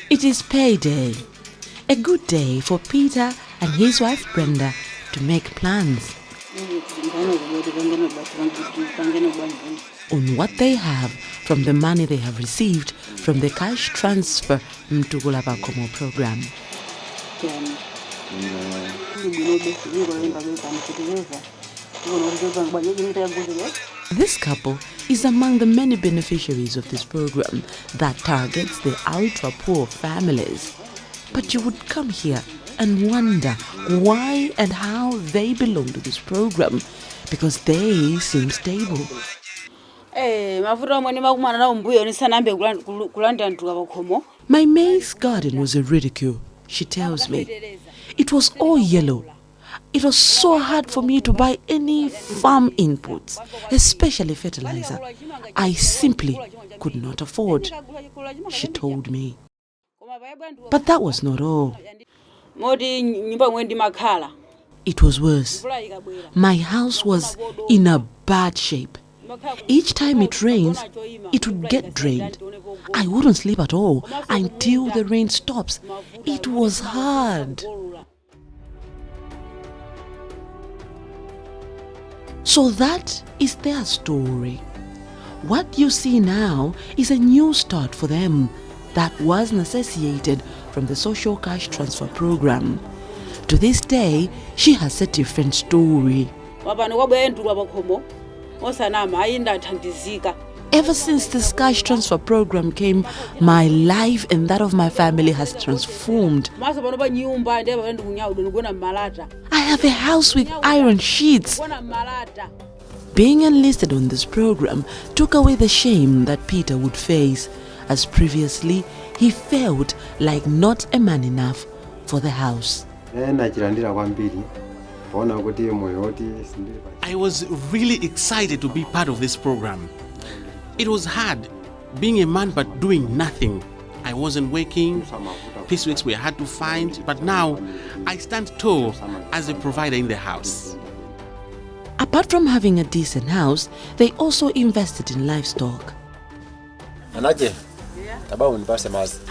It is payday, a good day for Peter and his wife Brenda to make plans on what they have from the money they have received from the cash transfer Mtukula Bakomo program. This couple is among the many beneficiaries of this program that targets the ultra-poor families. But you would come here and wonder why and how they belong to this program, because they seem stable. My maize garden was a ridicule, she tells me. It was all yellow. It was so hard for me to buy any farm inputs, especially fertilizer. I simply could not afford, she told me. But that was not all. It was worse. My house was in a bad shape. Each time it rains, it would get drained. I wouldn't sleep at all until the rain stops. It was hard. So that is their story. What you see now is a new start for them that was necessitated from the social cash transfer program. To this day, she has a different story. Ever since this cash transfer program came, my life and that of my family has transformed. I have a house with iron sheets. Being enlisted on this program took away the shame that Peter would face, as previously he felt like not a man enough for the house. I was really excited to be part of this program. It was hard being a man but doing nothing. I wasn't working, piece weeks were hard to find, but now I stand tall as a provider in the house. Apart from having a decent house, they also invested in livestock.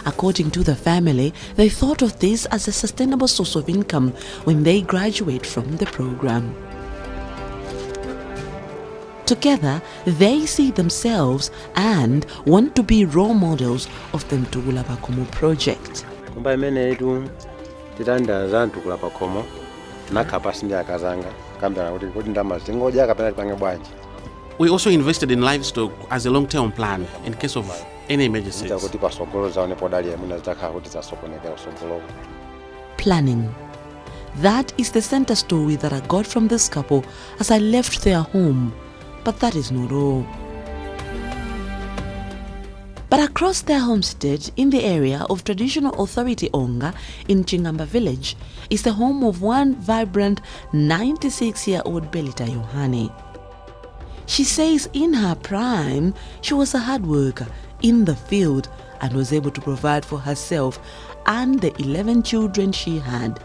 According to the family, they thought of this as a sustainable source of income when they graduate from the program. Together, they see themselves and want to be role models of the Mtukula Bakomo project. We also invested in livestock as a long-term plan in case of any emergencies. Planning. That is the center story that I got from this couple as I left their home. But that is not all. But across their homestead in the area of traditional authority Onga in Chingamba village is the home of one vibrant 96-year-old Belita Yohane. She says in her prime, she was a hard worker in the field and was able to provide for herself and the 11 children she had.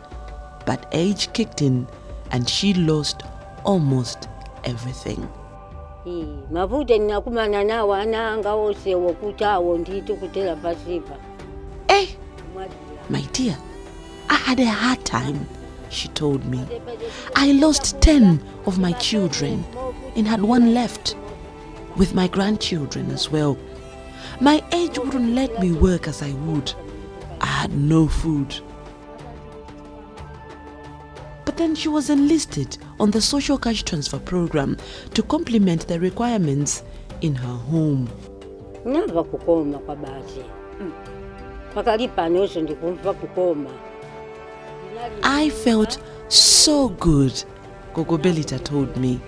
But age kicked in and she lost almost everything. My dear, I had a hard time, she told me. I lost 10 of my children and had one left, with my grandchildren as well. My age wouldn't let me work as I would. I had no food. But then she was enlisted on the social cash transfer program to complement the requirements in her home. I felt so good, Gogo Belita told me.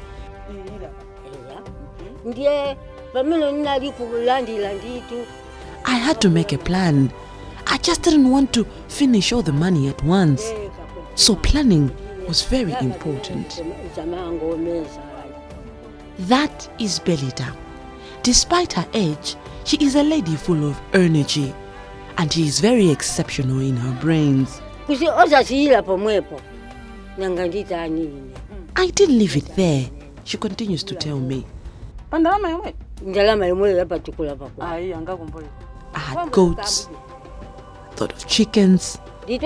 I had to make a plan. I just didn't want to finish all the money at once. So planning was very important. That is Belita. Despite her age, she is a lady full of energy and she is very exceptional in her brains. I didn't leave it there, she continues to tell me. I had goats, thought of chickens. I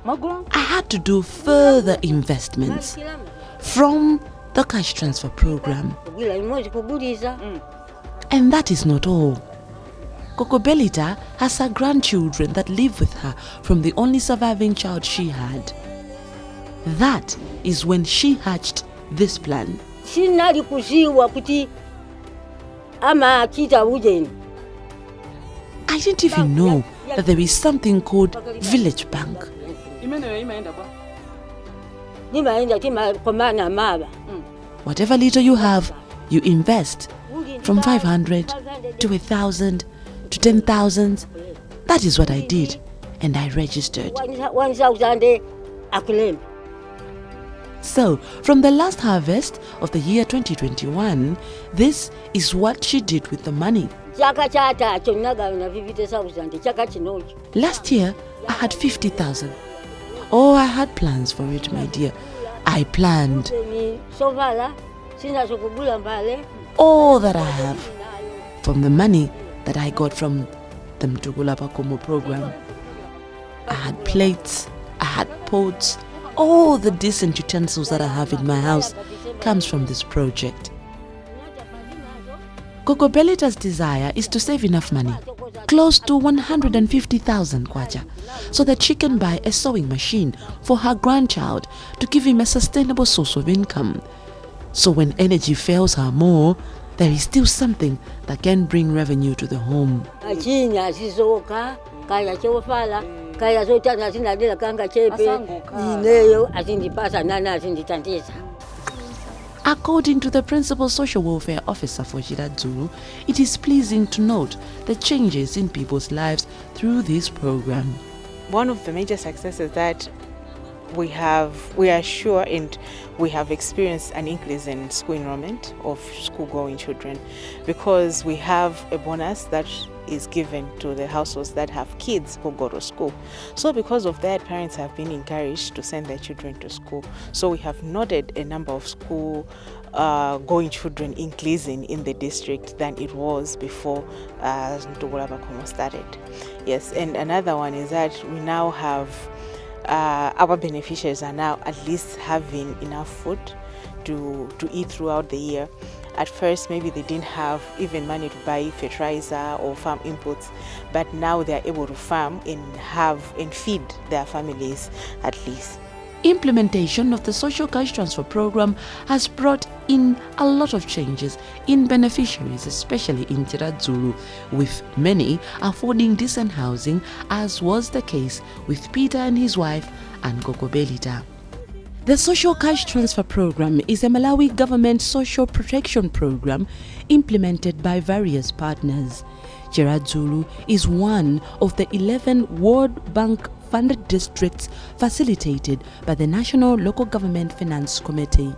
I had to do further investments from the cash transfer program. And that is not all. Kokobelita has her grandchildren that live with her from the only surviving child she had. That is when she hatched this plan. I didn't even know that there is something called village bank. Whatever little you have, you invest from 500 to 1,000 to 10,000. That is what I did, and I registered. So, from the last harvest of the year 2021, this is what she did with the money. Last year, I had 50,000. Oh, I had plans for it, my dear. I planned. All that I have from the money that I got from the Mtugulapa Como program. I had plates, I had pots, all the decent utensils that I have in my house comes from this project. Kokobelita's desire is to save enough money, close to 150,000 kwacha, so that she can buy a sewing machine for her grandchild to give him a sustainable source of income. So when energy fails her more, there is still something that can bring revenue to the home. According to the Principal Social Welfare Officer for Chiradzulu, it is pleasing to note the changes in people's lives through this program. One of the major successes that we are sure and we have experienced an increase in school enrollment of school-going children, because we have a bonus that is given to the households that have kids who go to school. So because of that, parents have been encouraged to send their children to school. So we have noted a number of school going children increasing in the district than it was before Ntugulapa Como started. Yes, and another one is that we now have our beneficiaries are now at least having enough food to eat throughout the year. At first, maybe they didn't have even money to buy fertilizer or farm inputs, but now they are able to farm and feed their families at least. Implementation of the Social Cash Transfer Program has brought in a lot of changes in beneficiaries, especially in Chiradzulu, with many affording decent housing, as was the case with Peter and his wife and Kokobelita. The Social Cash Transfer Program is a Malawi government social protection program implemented by various partners. Chiradzulu is one of the 11 World Bank funded districts facilitated by the National Local Government Finance Committee.